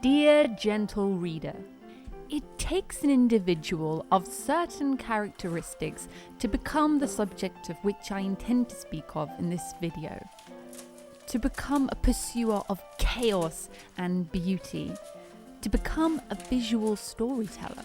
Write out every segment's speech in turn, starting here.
Dear gentle reader, it takes an individual of certain characteristics to become the subject of which I intend to speak of in this video. To become a pursuer of chaos and beauty. To become a visual storyteller.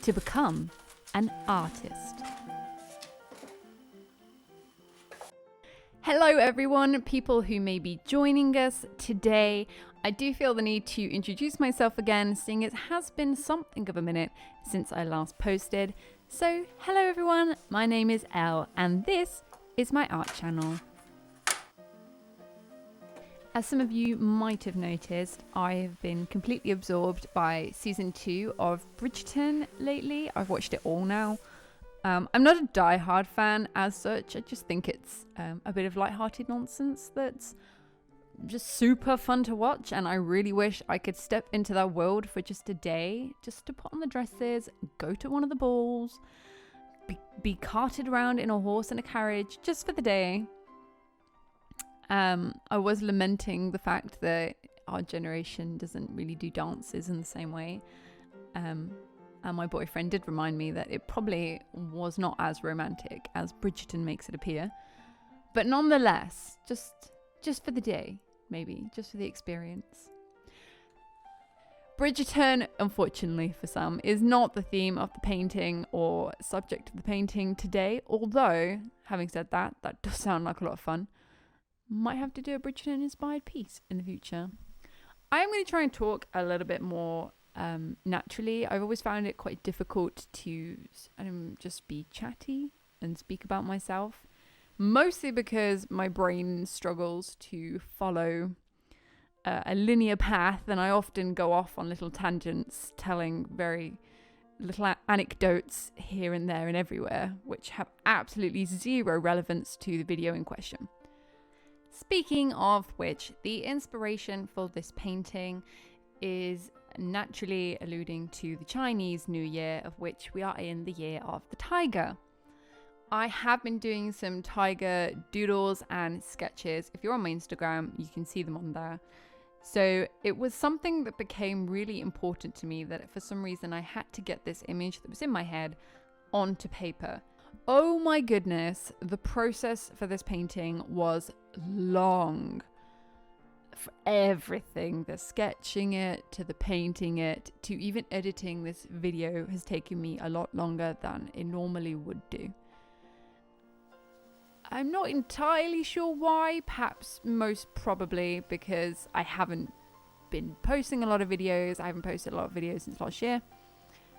To become an artist. Hello everyone, people who may be joining us today. I do feel the need to introduce myself again, seeing it has been something of a minute since I last posted. So, hello everyone, my name is Elle and this is my art channel. As some of you might have noticed, I have been completely absorbed by season 2 of Bridgerton lately. I've watched it all now. I'm not a die-hard fan as such. I just think it's a bit of light-hearted nonsense that's just super fun to watch, and I really wish I could step into that world for just a day, just to put on the dresses, go to one of the balls, be carted around in a horse and a carriage just for the day. I was lamenting the fact that our generation doesn't really do dances in the same way. And my boyfriend did remind me that it probably was not as romantic as Bridgerton makes it appear. But nonetheless, just for the day, maybe, just for the experience. Bridgerton, unfortunately for some, is not the theme of the painting or subject of the painting today. Although, having said that, that does sound like a lot of fun. Might have to do a Bridgerton-inspired piece in the future. I'm going to try and talk a little bit more naturally. I've always found it quite difficult to just be chatty and speak about myself, mostly because my brain struggles to follow a linear path, and I often go off on little tangents, telling very little anecdotes here and there and everywhere, which have absolutely zero relevance to the video in question. Speaking of which, the inspiration for this painting is naturally alluding to the Chinese New Year, of which we are in the year of the tiger. I have been doing some tiger doodles and sketches. If you're on my Instagram, you can see them on there. So it was something that became really important to me, that for some reason I had to get this image that was in my head onto paper. Oh my goodness, the process for this painting was long. For everything, the sketching it, to the painting it, to even editing this video has taken me a lot longer than it normally would do. I'm not entirely sure why, perhaps most probably because I haven't been posting a lot of videos. I haven't posted a lot of videos since last year,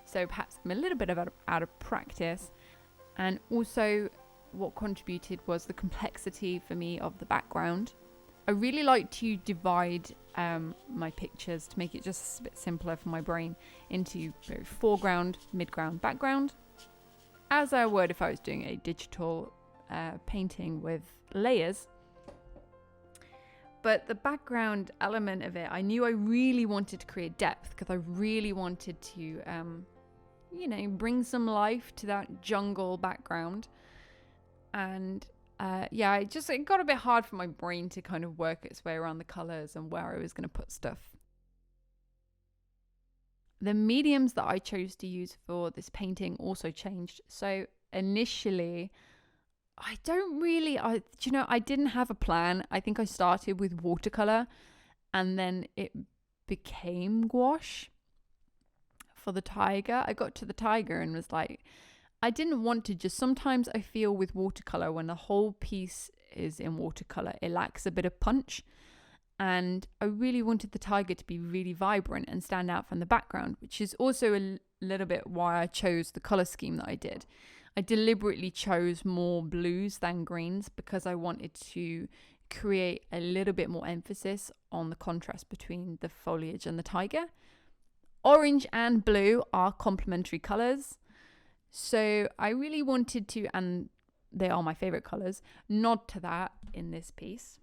so perhaps I'm a little bit out of practice. And also what contributed was the complexity for me of the background. I really like to divide my pictures to make it just a bit simpler for my brain into foreground, midground, background, as I would if I was doing a digital painting with layers. But the background element of it, I knew I really wanted to create depth, because I really wanted to, bring some life to that jungle background. And it got a bit hard for my brain to kind of work its way around the colors and where I was going to put stuff. The mediums that I chose to use for this painting also changed. So initially, I didn't have a plan. I think I started with watercolor and then it became gouache for the tiger. I got to the tiger and was like, I didn't want to just, sometimes I feel with watercolor, when the whole piece is in watercolor, it lacks a bit of punch. And I really wanted the tiger to be really vibrant and stand out from the background, which is also a little bit why I chose the color scheme that I did. I deliberately chose more blues than greens because I wanted to create a little bit more emphasis on the contrast between the foliage and the tiger. Orange and blue are complementary colors. So I really wanted to, and they are my favorite colors, nod to that in this piece.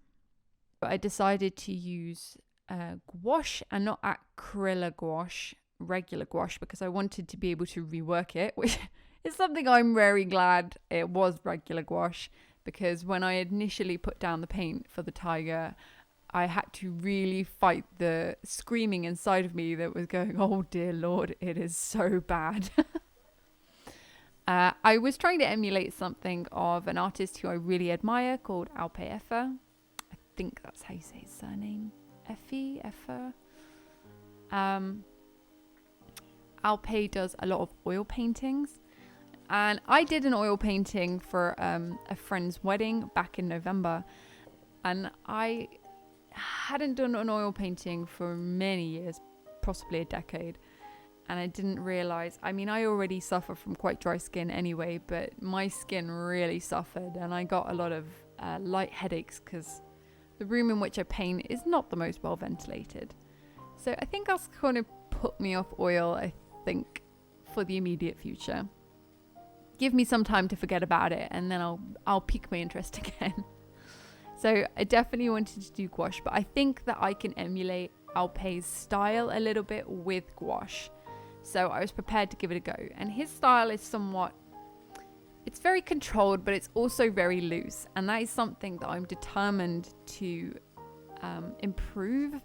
But I decided to use gouache and not acrylic gouache, regular gouache, because I wanted to be able to rework it, which is something I'm very glad it was regular gouache, because when I initially put down the paint for the tiger, I had to really fight the screaming inside of me that was going, oh dear Lord, it is so bad. I was trying to emulate something of an artist who I really admire called Alpay Efe. I think that's how you say his surname. Efe. Alpay does a lot of oil paintings. And I did an oil painting for a friend's wedding back in November. And I hadn't done an oil painting for many years, possibly a decade. And I didn't realize, I mean, I already suffer from quite dry skin anyway, but my skin really suffered. And I got a lot of light headaches because the room in which I paint is not the most well ventilated. So I think that's kind of put me off oil, I think, for the immediate future. Give me some time to forget about it, and then I'll pique my interest again. So I definitely wanted to do gouache, but I think that I can emulate Alpay's style a little bit with gouache. So I was prepared to give it a go. And his style is somewhat, it's very controlled, but it's also very loose. And that is something that I'm determined to improve.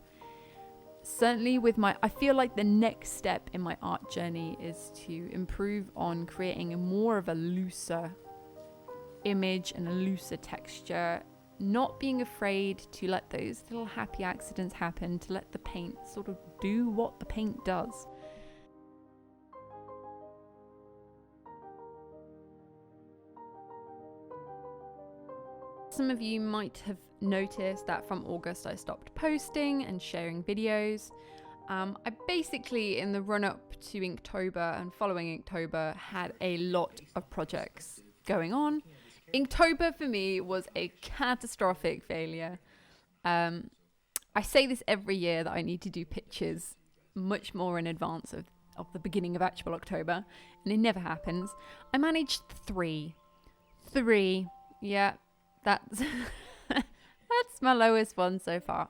Certainly with I feel like the next step in my art journey is to improve on creating more of a looser image and a looser texture, not being afraid to let those little happy accidents happen, to let the paint sort of do what the paint does. Some of you might have noticed that from August I stopped posting and sharing videos. I basically, in the run-up to Inktober and following Inktober, had a lot of projects going on. Inktober for me was a catastrophic failure. I say this every year that I need to do pictures much more in advance of the beginning of actual October, and it never happens. I managed three. Yeah, that's that's my lowest one so far.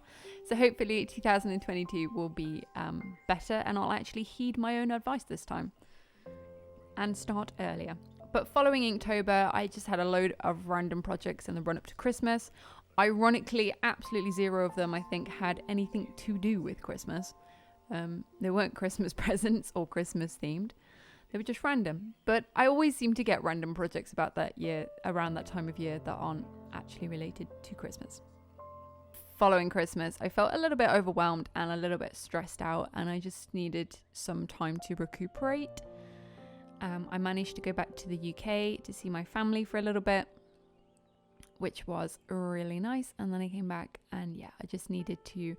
So hopefully 2022 will be better, and I'll actually heed my own advice this time and start earlier. But following Inktober, I just had a load of random projects in the run-up to Christmas. Ironically, absolutely zero of them, I think, had anything to do with Christmas. They weren't Christmas presents or Christmas themed. They were just random. But I always seem to get random projects about that year, around that time of year, that aren't actually related to Christmas. Following Christmas, I felt a little bit overwhelmed and a little bit stressed out, and I just needed some time to recuperate. I managed to go back to the UK to see my family for a little bit, which was really nice. And then I came back, and yeah, I just needed to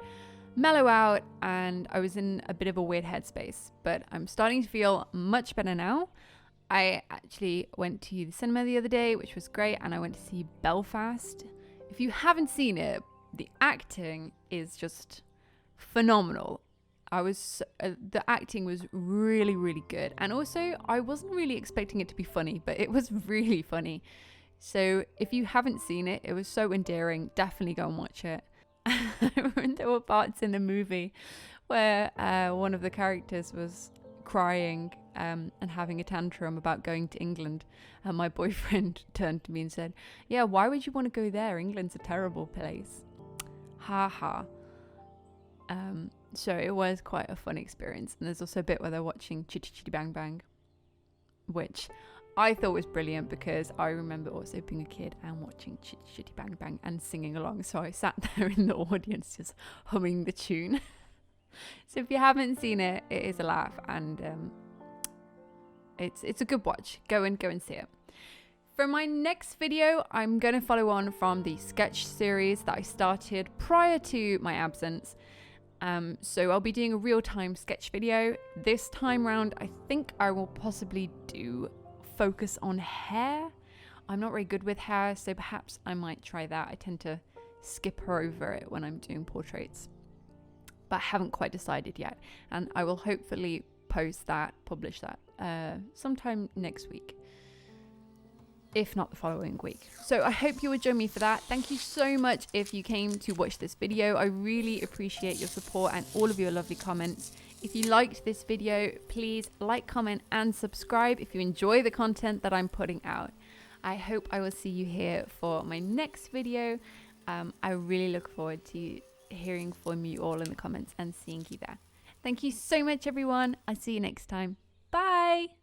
mellow out, and I was in a bit of a weird headspace, but I'm starting to feel much better now. I actually went to the cinema the other day, which was great, and I went to see Belfast. If you haven't seen it, the acting is just phenomenal. The acting was really, really good. And also, I wasn't really expecting it to be funny, but it was really funny. So if you haven't seen it, it was so endearing. Definitely go and watch it. There were parts in the movie where one of the characters was crying and having a tantrum about going to England. And my boyfriend turned to me and said, "Yeah, why would you want to go there? England's a terrible place." Ha ha. So it was quite a fun experience. And there's also a bit where they're watching Chitty Chitty Bang Bang, which I thought was brilliant because I remember also being a kid and watching Chitty Chitty Bang Bang and singing along. So I sat there in the audience just humming the tune. So if you haven't seen it, it is a laugh, and it's a good watch. Go and see it. For my next video, I'm going to follow on from the sketch series that I started prior to my absence. So I'll be doing a real-time sketch video. This time round, I think I will possibly focus on hair. I'm not very good with hair, so perhaps I might try that. I tend to skip over it when I'm doing portraits, but I haven't quite decided yet. And I will hopefully publish that sometime next week, if not the following week. So I hope you will join me for that. Thank you so much if you came to watch this video. I really appreciate your support and all of your lovely comments. If you liked this video, please like, comment, and subscribe if you enjoy the content that I'm putting out. I hope I will see you here for my next video. I really look forward to hearing from you all in the comments and seeing you there. Thank you so much, everyone. I'll see you next time. Bye.